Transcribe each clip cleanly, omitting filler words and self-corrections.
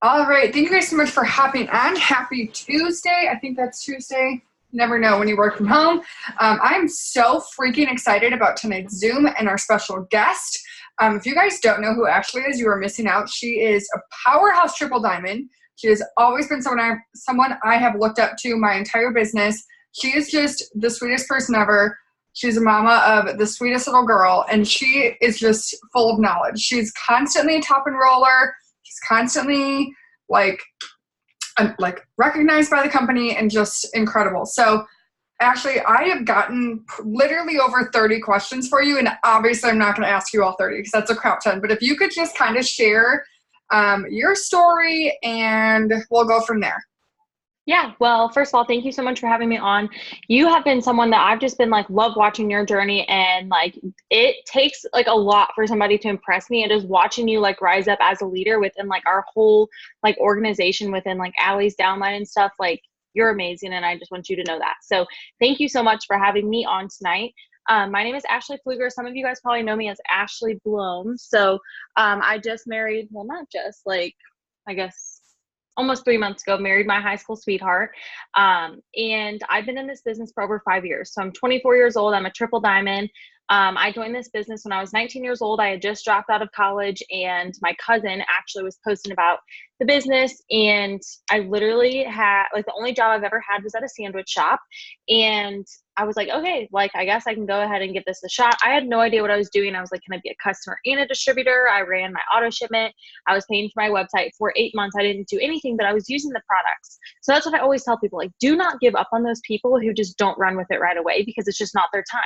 All right. Thank you guys so much for hopping on. Happy Tuesday. I think that's Tuesday. Never know when you work from home. I'm so freaking excited about tonight's Zoom and our special guest. If you guys don't know who Ashley is, you are missing out. She is a powerhouse triple diamond. She has always been someone I have looked up to my entire business. She is just the sweetest person ever. She's a mama of the sweetest little girl, and she is just full of knowledge. She's constantly a top and roller. She's constantly like recognized by the company and just incredible. So Ashley, I have gotten literally over 30 questions for you, and obviously I'm not going to ask you all 30 because that's a crap ton, but if you could just kind of share your story and we'll go from there. Yeah, well, first of all, thank you so much for having me on. You have been someone that I've just been love watching your journey, and it takes a lot for somebody to impress me. And just watching you rise up as a leader within our whole organization within Allie's downline and stuff. You're amazing, and I just want you to know that. So thank you so much for having me on tonight. My name is Ashley PFLUEGER. Some of you guys probably know me as Ashley Bloom. So I just married, well, not just I guess almost 3 months ago, married my high school sweetheart. And I've been in this business for over 5 years. So I'm 24 years old. I'm a triple diamond. I joined this business when I was 19 years old. I had just dropped out of college, and my cousin actually was posting about the business. And I literally had the only job I've ever had was at a sandwich shop. And I was like, okay, I guess I can go ahead and give this a shot. I had no idea what I was doing. I was like, can I be a customer and a distributor? I ran my auto shipment. I was paying for my website for 8 months. I didn't do anything, but I was using the products. So that's what I always tell people, do not give up on those people who just don't run with it right away, because it's just not their time.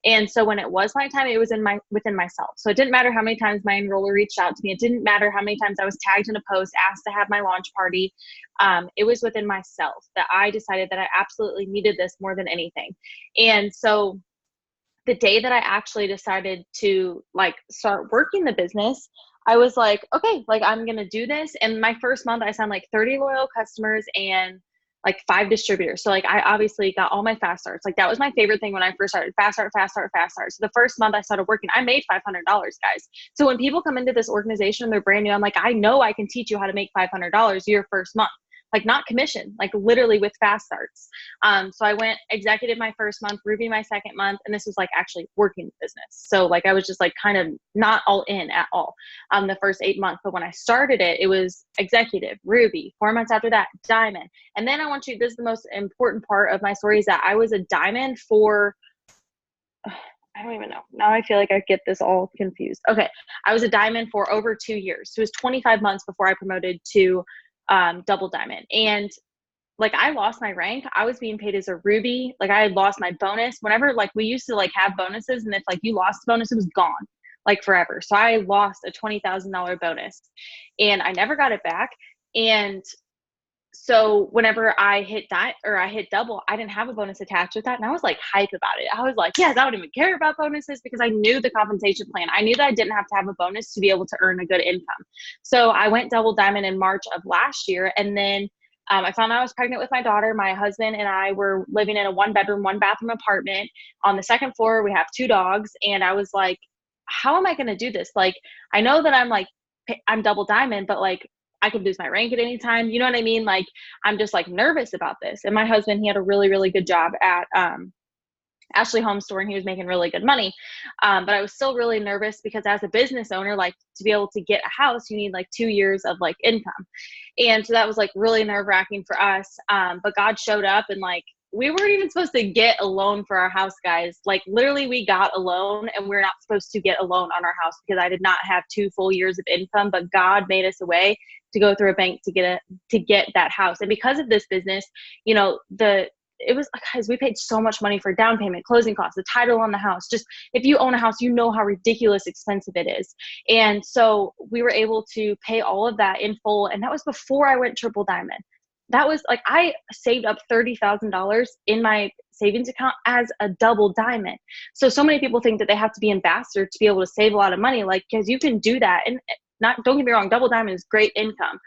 And so when it was my time, it was within myself. So it didn't matter how many times my enroller reached out to me. It didn't matter how many times I was tagged in a post, asked to have my launch party. It was within myself that I decided that I absolutely needed this more than anything. And so the day that I actually decided to start working the business, I was like, okay, I'm going to do this. And my first month I signed 30 loyal customers and 5 distributors. So I obviously got all my fast starts. That was my favorite thing when I first started. Fast start, fast start, fast start. So the first month I started working, I made $500, guys. So when people come into this organization, they're brand new. I'm like, I know I can teach you how to make $500 your first month. Not commission, literally with fast starts. So I went executive my first month, Ruby my second month, and this was actually working the business. So I was just kind of not all in at all the first 8 months. But when I started it, it was executive, Ruby. 4 months after that, diamond. And then this is the most important part of my story, is that I was a diamond for, I don't even know. Now I feel like I get this all confused. Okay. I was a diamond for over 2 years. So it was 25 months before I promoted to double diamond. And I lost my rank. I was being paid as a ruby. I had lost my bonus. Whenever we used to have bonuses, and if you lost the bonus, it was gone forever. So I lost a $20,000 bonus, and I never got it back. And so whenever I hit double, I didn't have a bonus attached with that. And I was hype about it. I was like, yes, I don't even care about bonuses, because I knew the compensation plan. I knew that I didn't have to have a bonus to be able to earn a good income. So I went double diamond in March of last year. And then I found out I was pregnant with my daughter. My husband and I were living in a 1-bedroom, 1-bathroom apartment. On the second floor, we have 2 dogs. And I was like, how am I going to do this? I know that I'm double diamond, but I could lose my rank at any time. You know what I mean? I'm just nervous about this. And my husband, he had a really, really good job at Ashley Home Store, and he was making really good money. But I was still really nervous, because as a business owner, to be able to get a house, you need 2 years of income. And so that was really nerve wracking for us. But God showed up, and we weren't even supposed to get a loan for our house, guys. Literally we got a loan, and we're not supposed to get a loan on our house, because I did not have 2 full years of income, but God made us a way to go through a bank to get that house. And because of this business, it was, guys, we paid so much money for down payment, closing costs, the title on the house. Just if you own a house, you know how ridiculous expensive it is. And so we were able to pay all of that in full. And that was before I went triple diamond. That was I saved up $30,000 in my savings account as a double diamond. So many people think that they have to be ambassador to be able to save a lot of money, because you can do that. And don't get me wrong, double diamond is great income.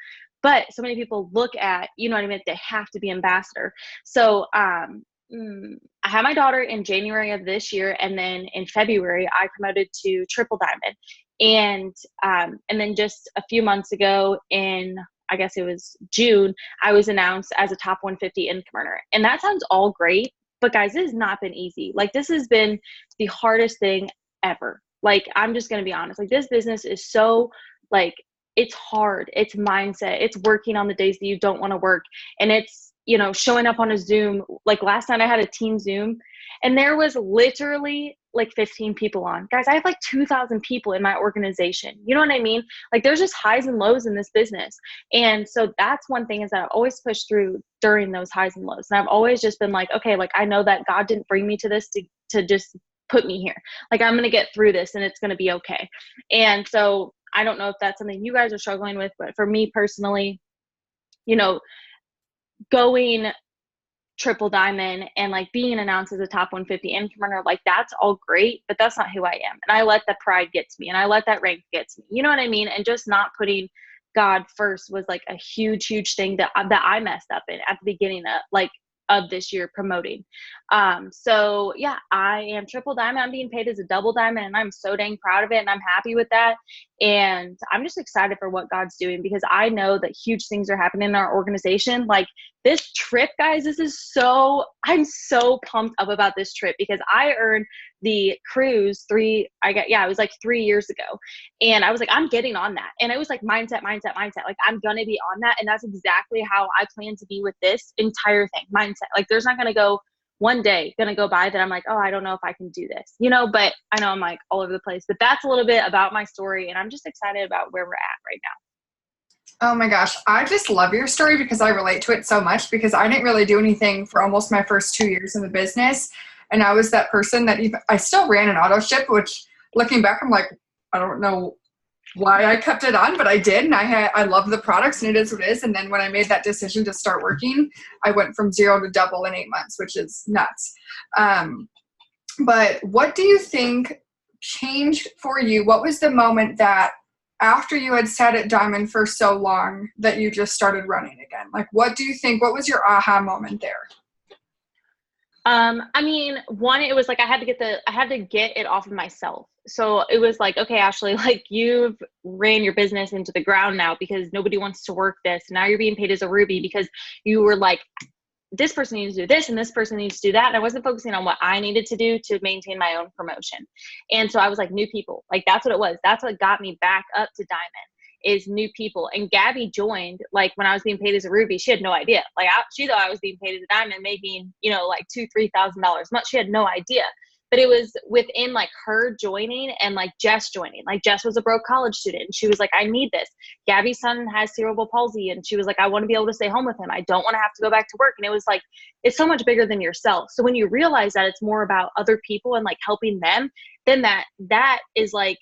But so many people look at, you know what I mean, they have to be ambassador. So I had my daughter in January of this year, and then in February I promoted to triple diamond. And then just a few months ago, in I guess it was June, I was announced as a top 150 income earner. And that sounds all great, but guys, this has not been easy. Like, this has been the hardest thing ever. Like, I'm just going to be honest. Like, this business is so, like, it's hard. It's mindset. It's working on the days that you don't want to work. And it's, you know, showing up on a Zoom. Like, last night I had a team Zoom and there was literally like 15 people on. Guys, I have like 2,000 people in my organization. You know what I mean? Like, there's just highs and lows in this business. And so that's one thing, is that I've always pushed through during those highs and lows. And I've always just been like, okay, like, I know that God didn't bring me to this to just put me here. Like, I'm going to get through this and it's going to be okay. And so I don't know if that's something you guys are struggling with, but for me personally, you know, going triple diamond and like being announced as a top 150 income earner, like, that's all great, but that's not who I am. And I let that pride get to me, and I let that rank get to me. You know what I mean? And just not putting God first was like a huge, huge thing that I messed up in at the beginning of this year promoting. So yeah, I am triple diamond. I'm being paid as a double diamond, and I'm so dang proud of it. And I'm happy with that. And I'm just excited for what God's doing, because I know that huge things are happening in our organization. Like, this trip, guys, I'm so pumped up about this trip, because I earned the cruise it was like 3 years ago. And I was like, I'm getting on that. And it was like mindset. Like, I'm going to be on that. And that's exactly how I plan to be with this entire thing. Mindset. Like, there's not going to go one day going to go by that I'm like, oh, I don't know if I can do this, you know, but I know I'm like all over the place. But that's a little bit about my story. And I'm just excited about where we're at right now. Oh my gosh. I just love your story because I relate to it so much, because I didn't really do anything for almost my first 2 years in the business. And I was that person that I still ran an auto ship, which, looking back, I'm like, I don't know why I kept it on, but I did. And I love the products, and it is what it is. And then when I made that decision to start working, I went from 0 to double in 8 months, which is nuts. But what do you think changed for you? What was the moment that, after you had sat at Diamond for so long, that you just started running again? Like, what do you think, what was your aha moment there? I mean, one, it was like, I had to get it off of myself. So it was like, okay, Ashley, like, you've ran your business into the ground now because nobody wants to work this. Now you're being paid as a Ruby because you were like, this person needs to do this and this person needs to do that. And I wasn't focusing on what I needed to do to maintain my own promotion. And so I was like, new people, like, that's what it was. That's what got me back up to Diamond, is new people. And Gabby joined, like, when I was being paid as a Ruby, she had no idea. Like, she thought I was being paid as a diamond, making, you know, like $2,000-$3,000 a month. She had no idea. But it was within like her joining and like Jess joining. Like, Jess was a broke college student, and she was like, I need this. Gabby's son has cerebral palsy, and she was like, I want to be able to stay home with him. I don't want to have to go back to work. And it was like, it's so much bigger than yourself. So when you realize that it's more about other people and like helping them, then that is like,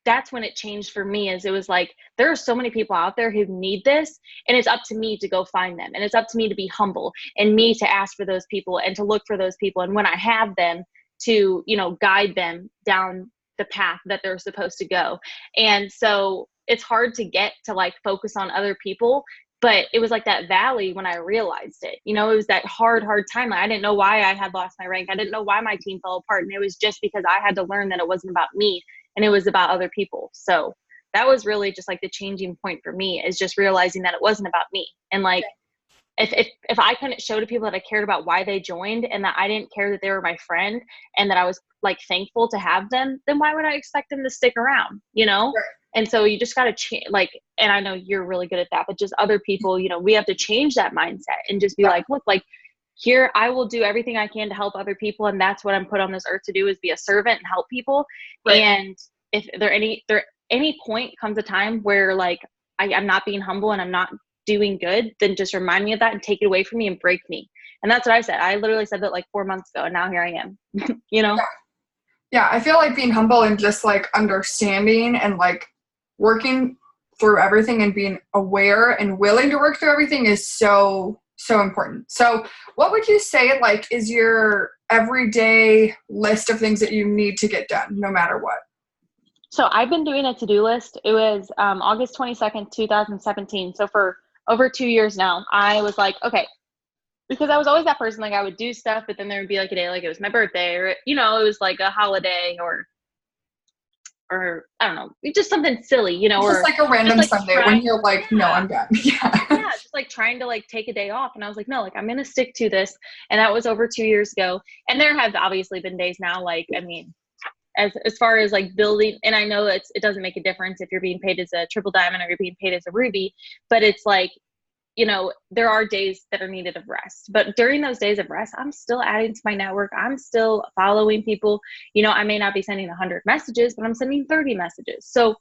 that's when it changed for me. Is it was like, there are so many people out there who need this, and it's up to me to go find them. And it's up to me to be humble, and me to ask for those people and to look for those people. And when I have them, to, you know, guide them down the path that they're supposed to go. And so it's hard to get to like focus on other people, but it was like that valley when I realized it. You know, it was that hard time. Like, I didn't know why I had lost my rank. I didn't know why my team fell apart. And it was just because I had to learn that it wasn't about me, and it was about other people. So that was really just like the changing point for me, is just realizing that it wasn't about me. And like, if I couldn't show to people that I cared about why they joined, and that I didn't care that they were my friend, and that I was like thankful to have them, then why would I expect them to stick around, you know? Right. And so you just got to change, like, and I know you're really good at that, but just other people, you know, we have to change that mindset and just be like, look, like, here, I will do everything I can to help other people. And that's what I'm put on this earth to do, is be a servant and help people. Right. And if any point comes a time where like, I'm not being humble and I'm not doing good, then just remind me of that and take it away from me and break me. And that's what I said. I literally said that like 4 months ago, and now here I am, you know? Yeah. I feel like being humble and just like understanding and like working through everything and being aware and willing to work through everything is so important. So what would you say like is your everyday list of things that you need to get done no matter what? So I've been doing a to-do list. It was August 22nd, 2017. So for over 2 years now, I was like, okay, because I was always that person, like I would do stuff, but then there would be like a day, like it was my birthday, or, you know, it was like a holiday, or or I don't know, just something silly, you know, Just or like a random just, like, Sunday when you're like, no, I'm done. Yeah. yeah, just like trying to like take a day off. And I was like, no, like I'm going to stick to this. And that was over 2 years ago. And there have obviously been days now, like, I mean, as far as like building, and I know it doesn't make a difference if you're being paid as a triple diamond or you're being paid as a ruby, but it's like, you know, there are days that are needed of rest, but during those days of rest, I'm still adding to my network. I'm still following people. You know, I may not be sending 100 messages, but I'm sending 30 messages. So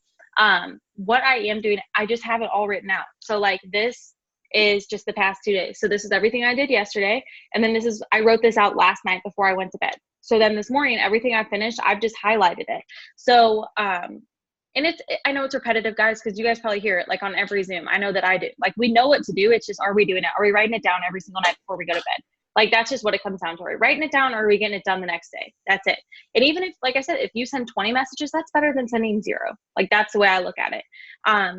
what I am doing, I just have it all written out. So like this is just the past 2 days. So this is everything I did yesterday. And then I wrote this out last night before I went to bed. So then this morning, everything I finished, I've just highlighted it. So, and I know it's repetitive, guys, because you guys probably hear it like on every Zoom. I know that I do. Like, we know what to do. It's just, are we doing it? Are we writing it down every single night before we go to bed? Like, that's just what it comes down to. Are we writing it down or are we getting it done the next day? That's it. And even if, like I said, if you send 20 messages, that's better than sending 0. Like, that's the way I look at it.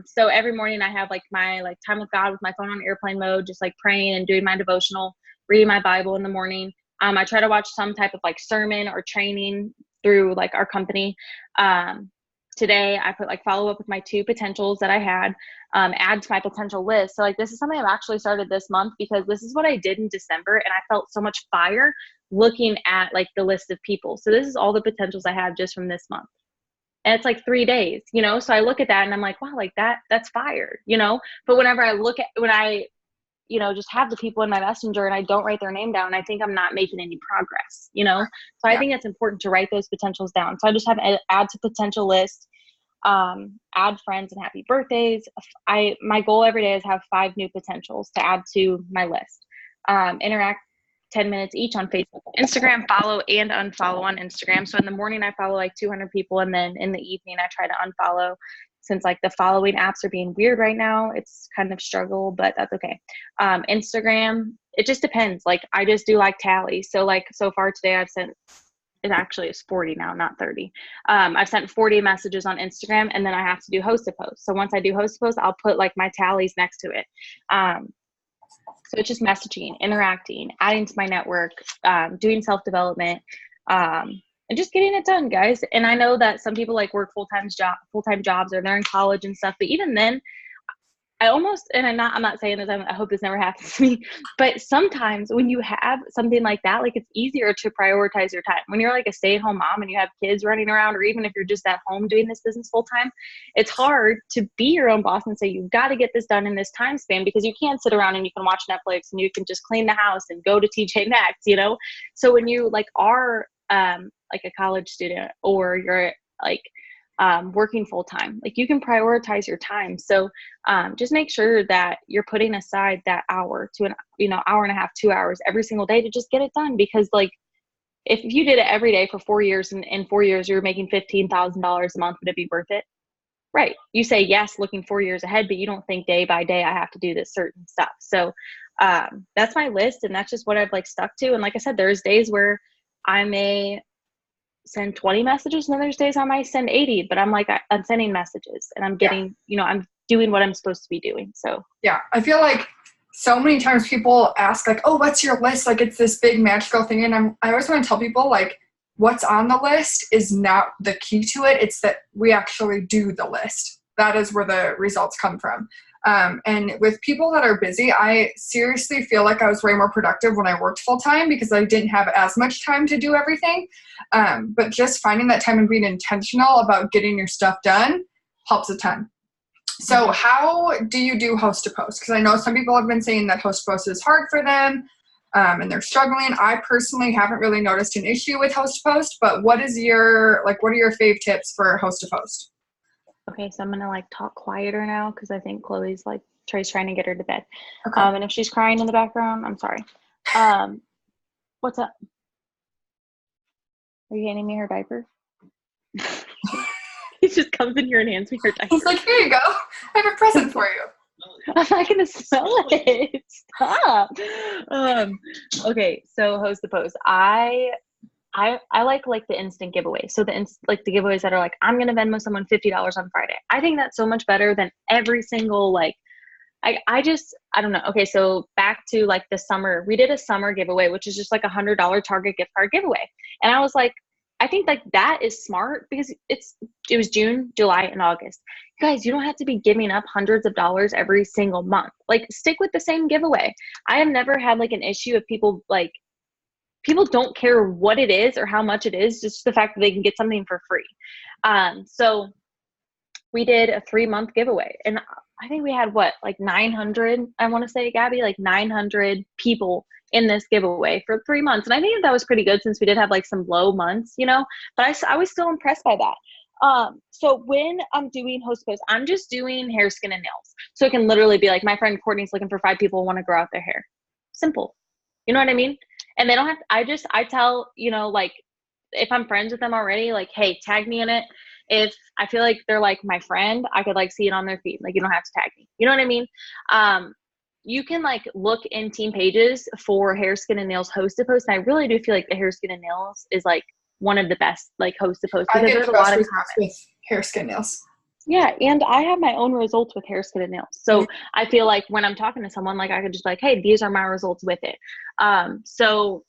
So every morning I have like my like time with God with my phone on airplane mode, just like praying and doing my devotional, reading my Bible in the morning. I try to watch some type of like sermon or training through like our company. Today I put like follow up with my 2 potentials that I had, add to my potential list. So like, this is something I've actually started this month because this is what I did in December. And I felt so much fire looking at like the list of people. So this is all the potentials I have just from this month. And it's like 3 days, you know? So I look at that and I'm like, wow, like that's fire, you know? But whenever I look at, when I, you know, just have the people in my messenger and I don't write their name down, I think I'm not making any progress, you know? So I think it's important to write those potentials down. So I just have add to potential list, add friends and happy birthdays. My goal every day is have 5 new potentials to add to my list. Interact 10 minutes each on Facebook, Instagram, follow and unfollow on Instagram. So in the morning I follow like 200 people. And then in the evening I try to unfollow. Since like the following apps are being weird right now, it's kind of struggle, but that's okay. Instagram, it just depends. Like I just do like tallies. So like so far today I've sent, it actually is 40 now, not 30. I've sent 40 messages on Instagram and then I have to do host a post. So once I do host a post, I'll put like my tallies next to it. So it's just messaging, interacting, adding to my network, doing self-development, and just getting it done, guys. And I know that some people like work full-time jobs or they're in college and stuff, but even then I almost, and I'm not saying this, I hope this never happens to me, but sometimes when you have something like that, like it's easier to prioritize your time. When you're like a stay-at-home mom and you have kids running around, or even if you're just at home doing this business full time, it's hard to be your own boss and say, you've got to get this done in this time span, because you can't sit around and you can watch Netflix and you can just clean the house and go to TJ Maxx, you know? So when you like are like a college student or you're like, working full time, like you can prioritize your time. So just make sure that you're putting aside that hour to an hour and a half, 2 hours every single day to just get it done. Because like if you did it every day for 4 years and in 4 years you're making $15,000 a month, would it be worth it? Right. You say yes, looking 4 years ahead, but you don't think day by day I have to do this certain stuff. So that's my list, and that's just what I've like stuck to. And like I said, there's days where I may send 20 messages and then there's days I might send 80, but I'm like, I'm sending messages and I'm getting, I'm doing what I'm supposed to be doing. So yeah, I feel like so many times people ask like, oh, what's your list? Like it's this big magical thing. And I always want to tell people like what's on the list is not the key to it. It's that we actually do the list. That is where the results come from. And with people that are busy, I seriously feel like I was way more productive when I worked full time because I didn't have as much time to do everything. But just finding that time and being intentional about getting your stuff done helps a ton. So how do you do host to post? Because I know some people have been saying that host to post is hard for them and they're struggling. I personally haven't really noticed an issue with host to post, but what are your fave tips for host to post? Okay, so I'm going to like talk quieter now because I think Chloe's like, Trey's trying to get her to bed. Okay. And if she's crying in the background, I'm sorry. What's up? Are you handing me her diaper? He just comes in here and hands me her diaper. He's like, here you go. I have a present for you. I'm not going to smell it. Stop. Okay, so host to post. I like the instant giveaway. So the giveaways that are like, I'm going to Venmo someone $50 on Friday. I think that's so much better than every single, like, I don't know. Okay. So back to like the summer, we did a summer giveaway, which is just like $100 Target gift card giveaway. And I was like, I think like that is smart because it was June, July, and August. Guys, you don't have to be giving up hundreds of dollars every single month. Like, stick with the same giveaway. I have never had like an issue of people don't care what it is or how much it is, just the fact that they can get something for free. So we did a 3-month giveaway, and I think we had like 900, I want to say, Gabby, like 900 people in this giveaway for 3 months. And I think that was pretty good since we did have like some low months, but I was still impressed by that. So when I'm doing host posts, I'm just doing hair, skin, and nails. So it can literally be like, my friend Courtney's looking for 5 people who want to grow out their hair. Simple. You know what I mean? And they don't have to, I tell, like, if I'm friends with them already, like, hey, tag me in it. If I feel like they're like my friend, I could like see it on their feed. Like, you don't have to tag me. You know what I mean? You can like look in team pages for hair, skin, and nails host to post. And I really do feel like the hair, skin, and nails is like one of the best like host to post because there's a lot of comments with hair, skin, nails. Yeah, and I have my own results with hair, skin, and nails. So I feel like when I'm talking to someone, like I could just be like, hey, these are my results with it. So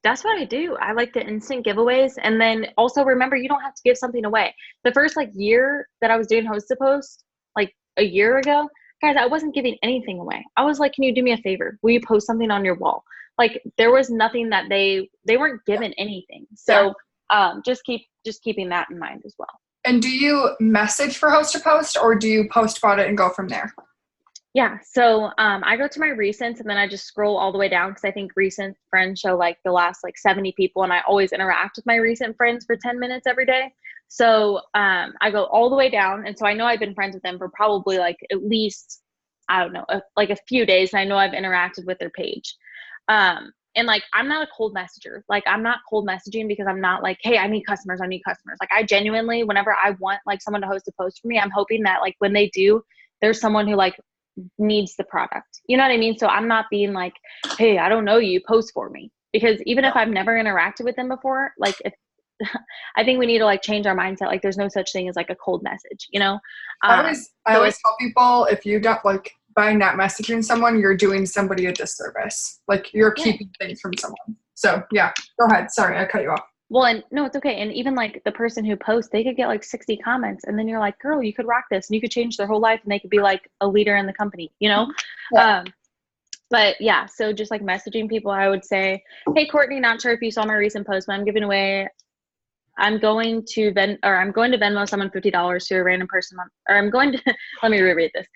that's what I do. I like the instant giveaways. And then also remember, you don't have to give something away. The first like year that I was doing host to post, like a year ago, guys, I wasn't giving anything away. I was like, can you do me a favor? Will you post something on your wall? Like there was nothing that they weren't given anything. So just keeping that in mind as well. And do you message for host to post, or do you post about it and go from there? Yeah. So I go to my recents and then I just scroll all the way down because I think recent friends show like the last like 70 people, and I always interact with my recent friends for 10 minutes every day. So I go all the way down. And so I know I've been friends with them for probably like at least, I don't know, like a few days. And I know I've interacted with their page. And like, I'm not a cold messenger. Like I'm not cold messaging because I'm not like, hey, I need customers. Like I genuinely, whenever I want like someone to host a post for me, I'm hoping that like when they do, there's someone who like needs the product. You know what I mean? So I'm not being like, hey, I don't know you, post for me. Because even if I've never interacted with them before, like if I think we need to like change our mindset. Like there's no such thing as like a cold message, I always tell people, if you don't like, by not messaging someone, you're doing somebody a disservice. Like you're keeping things from someone. So yeah, go ahead. Sorry, I cut you off. Well, and no, it's okay. And even like the person who posts, they could get like 60 comments, and then you're like, girl, you could rock this, and you could change their whole life, and they could be like a leader in the company, Yeah. But yeah, so just like messaging people, I would say, hey, Courtney, not sure if you saw my recent post, but I'm going to Venmo someone $50 to a random person let me reread this.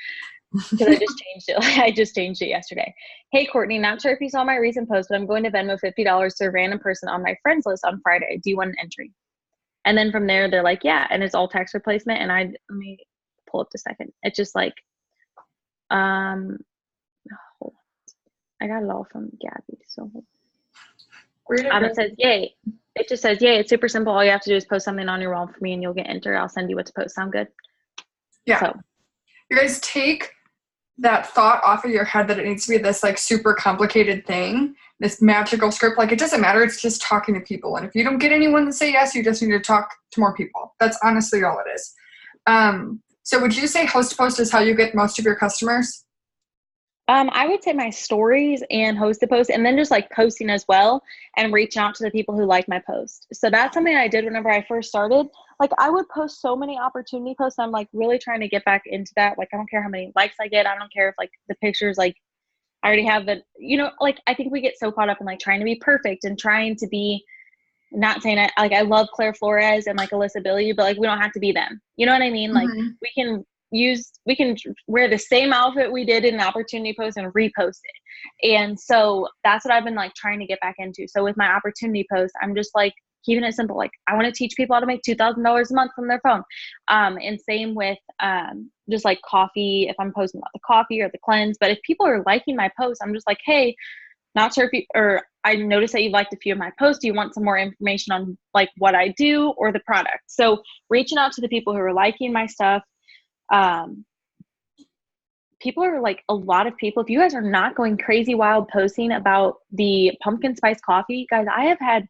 Because I just changed it. I just changed it yesterday. Hey, Courtney, not sure if you saw my recent post, but I'm going to Venmo $50 to a random person on my friends list on Friday. Do you want an entry? And then from there, they're like, yeah. And it's all text replacement. And let me pull up the second. It's just like, hold on. I got it all from Gabby. So it says, yay. It just says, yay. It's super simple. All you have to do is post something on your wall for me and you'll get entered. I'll send you what to post. Sound good? Yeah. So you guys take that thought off of your head that it needs to be this like super complicated thing, this magical script. Like it doesn't matter. It's just talking to people. And if you don't get anyone to say yes, you just need to talk to more people. That's honestly all it is. So would you say host to post is how you get most of your customers? I would say my stories and host to post, and then just like posting as well and reaching out to the people who like my post. So that's something I did whenever I first started. Like I would post so many opportunity posts. I'm like really trying to get back into that. Like I don't care how many likes I get. I don't care if like the pictures, like I already have the, like I think we get so caught up in like trying to be perfect and trying to be, not saying I like I love Claire Flores and like Alyssa Billy, but like we don't have to be them. You know what I mean? Like we can wear the same outfit we did in an opportunity post and repost it. And so that's what I've been like trying to get back into. So with my opportunity post, I'm just like keeping it simple. Like I want to teach people how to make $2,000 a month from their phone. And same with just like coffee, if I'm posting about the coffee or the cleanse. But if people are liking my posts, I'm just like, hey, not sure if I noticed that you liked a few of my posts. Do you want some more information on like what I do or the product? So reaching out to the people who are liking my stuff. People are like, a lot of people, if you guys are not going crazy wild posting about the pumpkin spice coffee, guys, I have had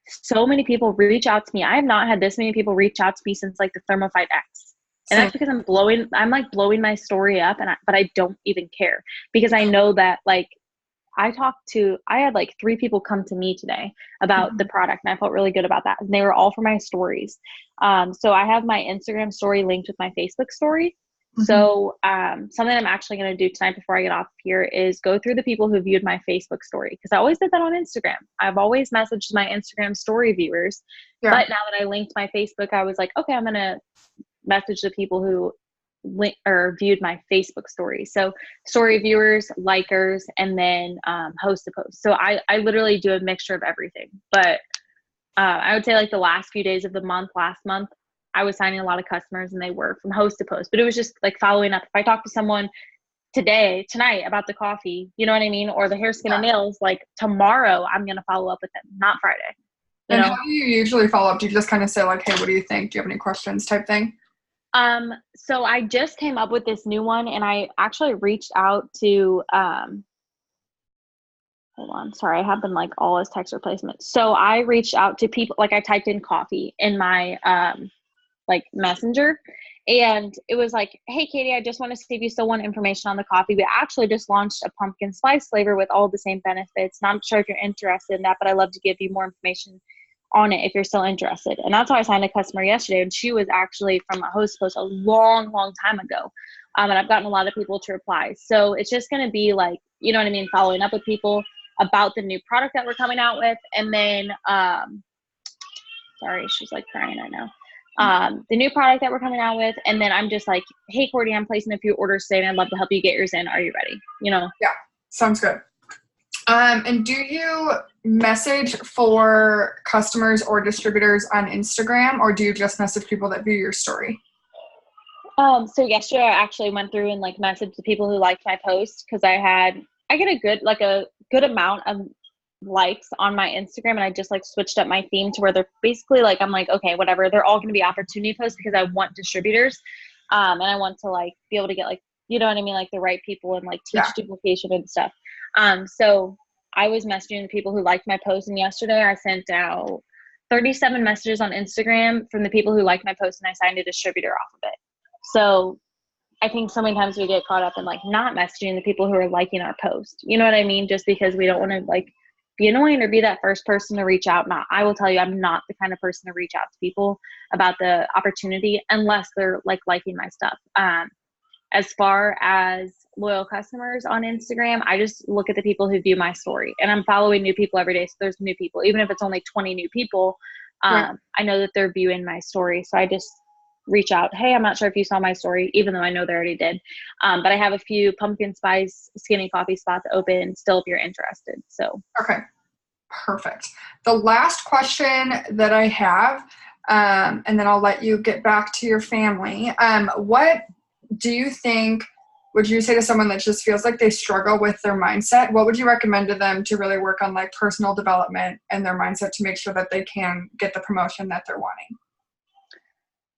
so many people reach out to me. I have not had this many people reach out to me since like the Thermophyte X. And that's because I'm blowing my story up, but I don't even care because I know that like I had like 3 people come to me today about the product, and I felt really good about that. And they were all for my stories. So I have my Instagram story linked with my Facebook story. So something I'm actually going to do tonight before I get off here is go through the people who viewed my Facebook story, because I always did that on Instagram. I've always messaged my Instagram story viewers, but now that I linked my Facebook, I was like, okay, I'm going to message the people who viewed my Facebook story. So story viewers, likers, and then host to post. So I literally do a mixture of everything. But I would say like the last few days of the month, last month, I was signing a lot of customers, and they were from host to post. But it was just like following up. If I talk to someone tonight about the coffee, you know what I mean? Or the hair, skin, and nails, like tomorrow I'm going to follow up with them, not Friday. And how do you usually follow up? Do you just kind of say like, hey, what do you think? Do you have any questions type thing? So I just came up with this new one, and I actually reached out to, hold on, sorry, I have been like all as text replacement. So I reached out to people, like I typed in coffee in my, like messenger, and it was like, hey Katie, I just want to see if you still want information on the coffee. We actually just launched a pumpkin spice flavor with all the same benefits. And I'm sure if you're interested in that, but I'd love to give you more information on it if you're still interested. And that's how I signed a customer yesterday. And she was actually from a host post a long, long time ago. And I've gotten a lot of people to reply. So it's just going to be like, you know what I mean? Following up with people about the new product that we're coming out with. And then, sorry, she's like crying right now. The new product that we're coming out with. And then I'm just like, hey, Cordy, I'm placing a few orders today and I'd love to help you get yours in. Are you ready? You know? Yeah. Sounds good. And do you message for customers or distributors on Instagram, or do you just message people that view your story? So yesterday I actually went through and like messaged the people who liked my post, because I get a good amount of likes on my Instagram, and I just like switched up my theme to where they're basically like, I'm like, okay, whatever, they're all going to be opportunity posts, because I want distributors, and I want to like be able to get like, you know what I mean, like the right people and like teach duplication and stuff. So I was messaging the people who liked my post, and yesterday I sent out 37 messages on Instagram from the people who liked my post, and I signed a distributor off of it. So I think so many times we get caught up in like not messaging the people who are liking our post, you know what I mean? Just because we don't want to like be annoying or be that first person to reach out. I will tell you, I'm not the kind of person to reach out to people about the opportunity unless they're like liking my stuff. As far as loyal customers on Instagram, I just look at the people who view my story, and I'm following new people every day. So there's new people, even if it's only 20 new people, I know that they're viewing my story. So I just reach out. Hey, I'm not sure if you saw my story, even though I know they already did. But I have a few pumpkin spice skinny coffee spots open still if you're interested. So. Okay, perfect. The last question that I have, and then I'll let you get back to your family. What do you think, would you say to someone that just feels like they struggle with their mindset, what would you recommend to them to really work on like personal development and their mindset to make sure that they can get the promotion that they're wanting?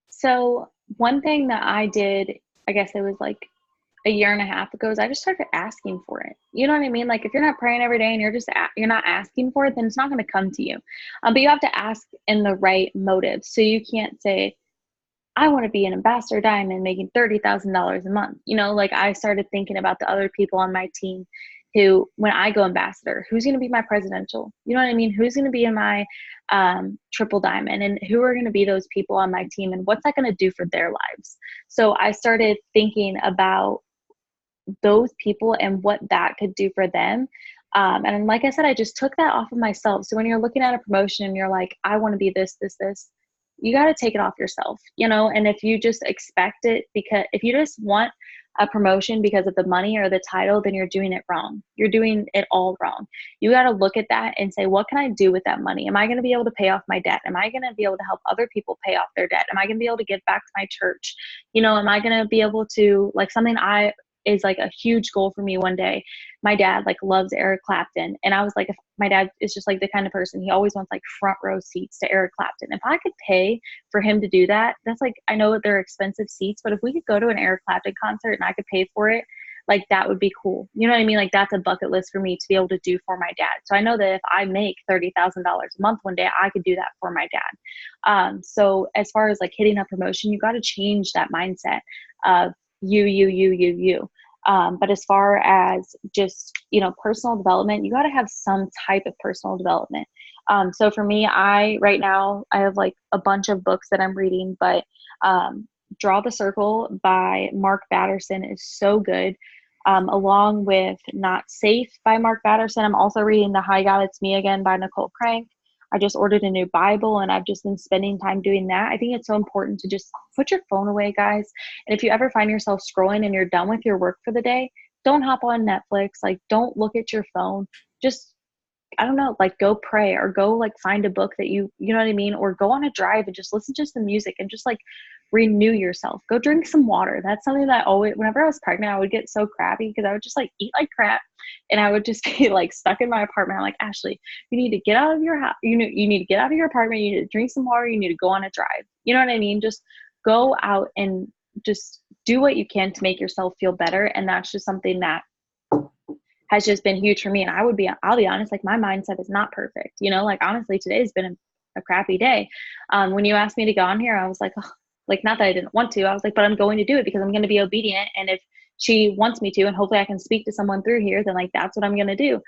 So one thing that I did, I guess it was like a year and a half ago, is I just started asking for it. You know what I mean? Like if you're not praying every day and you're not asking for it, then it's not going to come to you. But you have to ask in the right motive. So you can't say, I want to be an ambassador diamond making $30,000 a month. You know, like I started thinking about the other people on my team who, when I go ambassador, who's going to be my presidential? You know what I mean? Who's going to be in my triple diamond, and who are going to be those people on my team, and what's that going to do for their lives? So I started thinking about those people and what that could do for them. And like I said, I just took that off of myself. So when you're looking at a promotion and you're like, I want to be this, you got to take it off yourself, you know? And if you just expect it, because if you just want a promotion because of the money or the title, then you're doing it wrong. You're doing it all wrong. You got to look at that and say, what can I do with that money? Am I going to be able to pay off my debt? Am I going to be able to help other people pay off their debt? Am I going to be able to give back to my church? You know, am I going to be able to, like, something is like a huge goal for me one day. My dad like loves Eric Clapton. And I was like, if my dad is just like the kind of person, he always wants like front row seats to Eric Clapton. If I could pay for him to do that, that's like, I know that they're expensive seats, but if we could go to an Eric Clapton concert and I could pay for it, like that would be cool. You know what I mean? Like that's a bucket list for me to be able to do for my dad. So I know that if I make $30,000 a month one day, I could do that for my dad. So as far as like hitting a promotion, you got to change that mindset of you. But as far as just, you know, personal development, you got to have some type of personal development. So for me, right now I have like a bunch of books that I'm reading, but Draw the Circle by Mark Batterson is so good. Along with Not Safe by Mark Batterson. I'm also reading The Hi God, It's Me Again by Nicole Crank. I just ordered a new Bible and I've just been spending time doing that. I think it's so important to just put your phone away, guys. And if you ever find yourself scrolling and you're done with your work for the day, don't hop on Netflix. Like, don't look at your phone. Just, I don't know, like go pray or go like find a book that you know what I mean? Or go on a drive and just listen to some music and just like renew yourself. Go drink some water. That's something that always, whenever I was pregnant, I would get so crappy because I would just like eat like crap and I would just be like stuck in my apartment. I'm like, Ashley, you need to get out of your house. You need to get out of your apartment. You need to drink some water. You need to go on a drive. You know what I mean? Just go out and just do what you can to make yourself feel better. And that's just something that has just been huge for me. And I'll be honest, like my mindset is not perfect. You know, like honestly, today's been a crappy day. When you asked me to go on here, I was like, oh, like, not that I didn't want to, I was like, but I'm going to do it because I'm going to be obedient. And if she wants me to, and hopefully I can speak to someone through here, then like, that's what I'm going to do.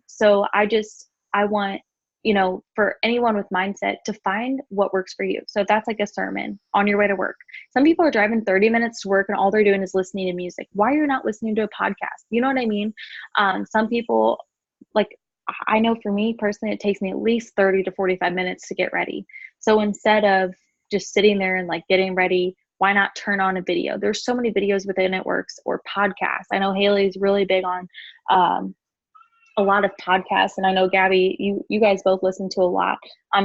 So I want, you know, for anyone with mindset to find what works for you. So if that's like a sermon on your way to work, some people are driving 30 minutes to work and all they're doing is listening to music. Why are you not listening to a podcast? You know what I mean? Some people, like, I know for me personally, it takes me at least 30 to 45 minutes to get ready. So instead of just sitting there and like getting ready, why not turn on a video? There's so many videos within Networks or podcasts. I know Haley's really big on a lot of podcasts, and I know Gabby, you guys both listen to a lot.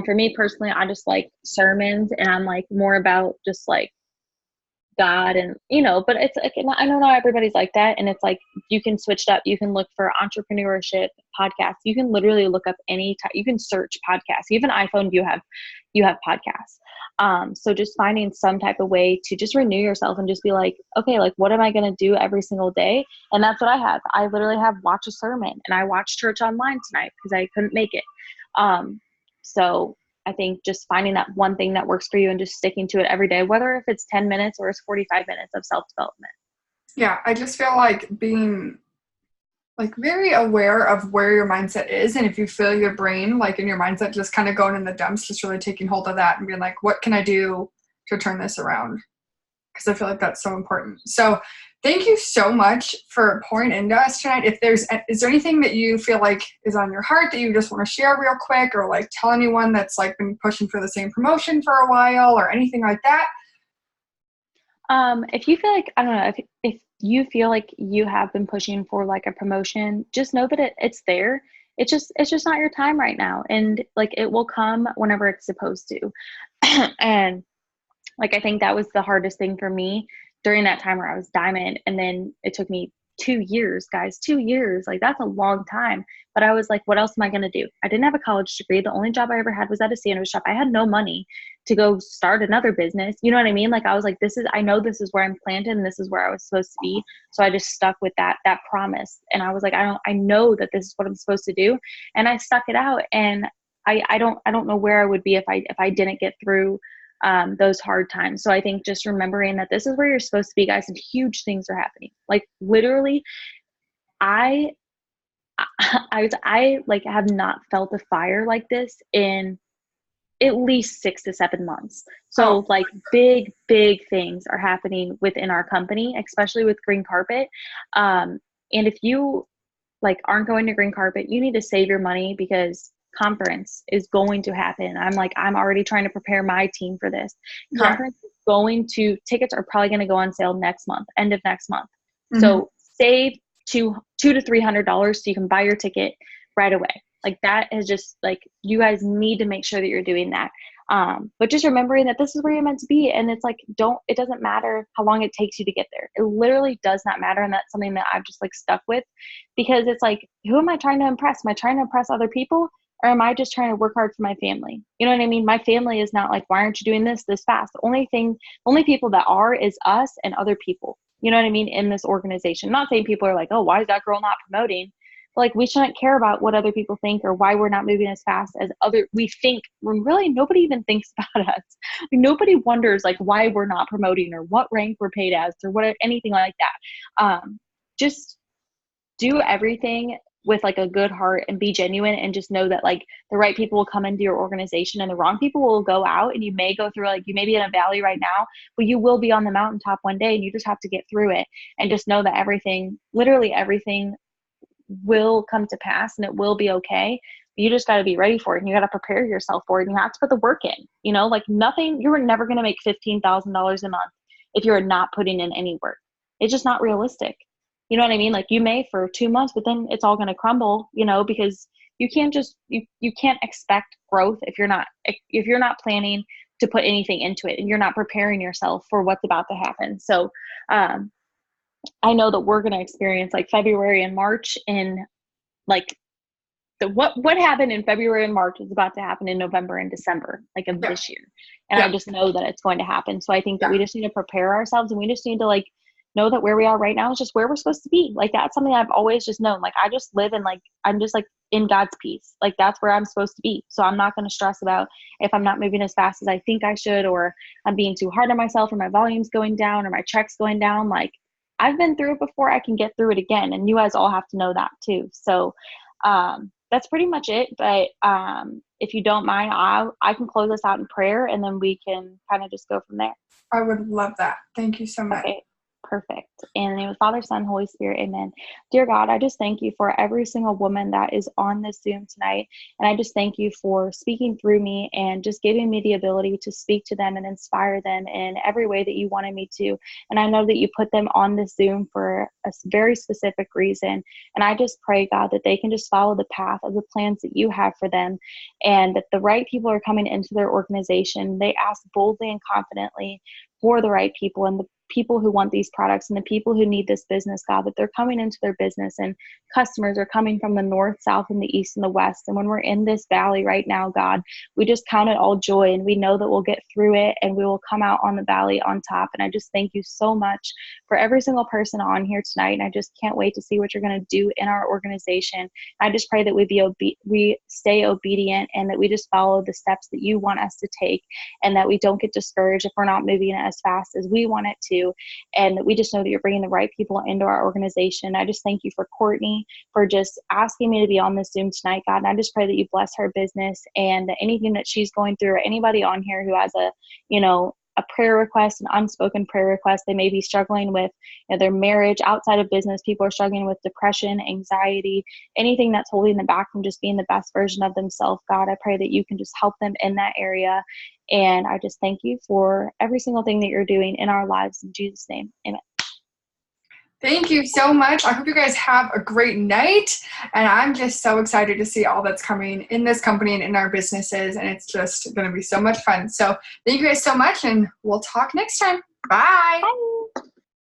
For me personally, I just like sermons, and I'm like more about just like God, and you know, but it's like, I know not everybody's like that, and it's like you can switch it up. You can look for entrepreneurship podcasts. You can literally look up any type. You can search podcasts. You have an iPhone, you have podcasts. So just finding some type of way to just renew yourself and just be like, okay, like what am I going to do every single day? And that's what I have. I literally have watch a sermon, and I watched church online tonight because I couldn't make it. So I think just finding that one thing that works for you and just sticking to it every day, whether if it's 10 minutes or it's 45 minutes of self-development. Yeah, I just feel like being like very aware of where your mindset is. And if you feel your brain, like in your mindset, just kind of going in the dumps, just really taking hold of that and being like, what can I do to turn this around? Because I feel like that's so important. So thank you so much for pouring into us tonight. Is there anything that you feel like is on your heart that you just want to share real quick, or like tell anyone that's like been pushing for the same promotion for a while or anything like that? If you feel like, I don't know, if you feel like you have been pushing for like a promotion, just know that it's there. It's just not your time right now. And like, it will come whenever it's supposed to. And like, I think that was the hardest thing for me during that time where I was diamond. And then it took me 2 years, guys, 2 years. Like, that's a long time. But I was like, what else am I going to do? I didn't have a college degree. The only job I ever had was at a sandwich shop. I had no money to go start another business. You know what I mean? Like, I was like, I know this is where I'm planted and this is where I was supposed to be. So I just stuck with that promise. And I was like, I know that this is what I'm supposed to do. And I stuck it out. And I don't know where I would be if I didn't get through those hard times. So I think just remembering that this is where you're supposed to be, guys, and huge things are happening. Like, literally, I like have not felt a fire like this in at least 6 to 7 months. So like big things are happening within our company, especially with Green Carpet. And if you like aren't going to Green Carpet, you need to save your money because conference is going to happen. I'm already trying to prepare my team for this. Conference is tickets are probably going to go on sale next month, end of next month. Mm-hmm. So save $200 to $300 so you can buy your ticket right away. Like, that is just like, you guys need to make sure that you're doing that. But just remembering that this is where you're meant to be. And it's like, it doesn't matter how long it takes you to get there. It literally does not matter. And that's something that I've just like stuck with, because it's like, who am I trying to impress? Am I trying to impress other people? Or am I just trying to work hard for my family? You know what I mean? My family is not like, why aren't you doing this fast? The only people that are is us and other people. You know what I mean? In this organization. I'm not saying people are like, oh, why is that girl not promoting? Like, we shouldn't care about what other people think or why we're not moving as fast as we think. When really nobody even thinks about us. Nobody wonders like why we're not promoting or what rank we're paid as or what, anything like that. Just do everything with like a good heart and be genuine, and just know that like the right people will come into your organization and the wrong people will go out, and you may go through, like, you may be in a valley right now, but you will be on the mountaintop one day, and you just have to get through it. And just know that everything, literally everything, will come to pass and it will be okay. You just got to be ready for it, and you got to prepare yourself for it, and you have to put the work in, you know, like nothing, you're never going to make $15,000 a month if you're not putting in any work. It's just not realistic. You know what I mean? Like, you may for 2 months, but then it's all going to crumble, you know, because you can't just, you can't expect growth if you're not planning to put anything into it, and you're not preparing yourself for what's about to happen. So, I know that we're going to experience like February and March in like what happened in February and March is about to happen in November and December, like of this year. And I just know that it's going to happen. So I think that we just need to prepare ourselves, and we just need to like know that where we are right now is just where we're supposed to be. Like, that's something I've always just known. Like, I just live in like, I'm just like in God's peace. Like, that's where I'm supposed to be. So I'm not going to stress about if I'm not moving as fast as I think I should, or I'm being too hard on myself, or my volume's going down, or my check's going down. Like, I've been through it before, I can get through it again. And you guys all have to know that too. So, that's pretty much it. But if you don't mind, I can close this out in prayer, and then we can kind of just go from there. I would love that. Thank you so much. Okay, perfect. In the name of Father, Son, Holy Spirit, amen. Dear God, I just thank you for every single woman that is on this Zoom tonight. And I just thank you for speaking through me and just giving me the ability to speak to them and inspire them in every way that you wanted me to. And I know that you put them on this Zoom for a very specific reason. And I just pray, God, that they can just follow the path of the plans that you have for them, and that the right people are coming into their organization. They ask boldly and confidently for the right people, and the people who want these products and the people who need this business, God, that they're coming into their business, and customers are coming from the north, south, and the east and the west. And when we're in this valley right now, God, we just count it all joy, and we know that we'll get through it and we will come out on the valley on top. And I just thank you so much for every single person on here tonight. And I just can't wait to see what you're going to do in our organization. I just pray that we stay obedient, and that we just follow the steps that you want us to take, and that we don't get discouraged if we're not moving as fast as we want it to. And that we just know that you're bringing the right people into our organization. I just thank you for Courtney for just asking me to be on this Zoom tonight, God. And I just pray that you bless her business, and that anything that she's going through, or anybody on here who has a prayer request, an unspoken prayer request, they may be struggling with their marriage outside of business. People are struggling with depression, anxiety, anything that's holding them back from just being the best version of themselves. God, I pray that you can just help them in that area. And I just thank you for every single thing that you're doing in our lives. In Jesus' name, amen. Thank you so much. I hope you guys have a great night. And I'm just so excited to see all that's coming in this company and in our businesses. And it's just going to be so much fun. So thank you guys so much, and we'll talk next time. Bye. Bye.